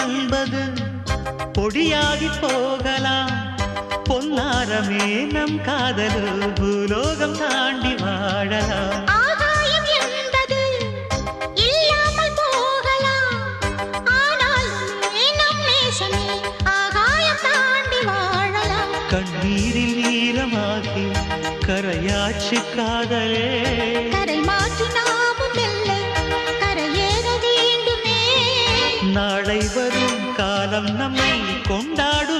என்பது பொடியாகி போகலாம். பொன்னாரமே நம் காதலு பூலோகம் தாண்டி வாழலாம். ஆகாயம் என்பது இல்லாமல் போகலாம். ஆனால் நம் நேசமே ஆகாயம் தாண்டி வாழலாம். கண்ணீரில் ஈரமாகி கரையாச்சு காதலே. கரை மாற்றி நாமும் மெல்ல கரையேற வேண்டுமே. நாளை வரும் காலம் நம்மை கொண்டாடும்.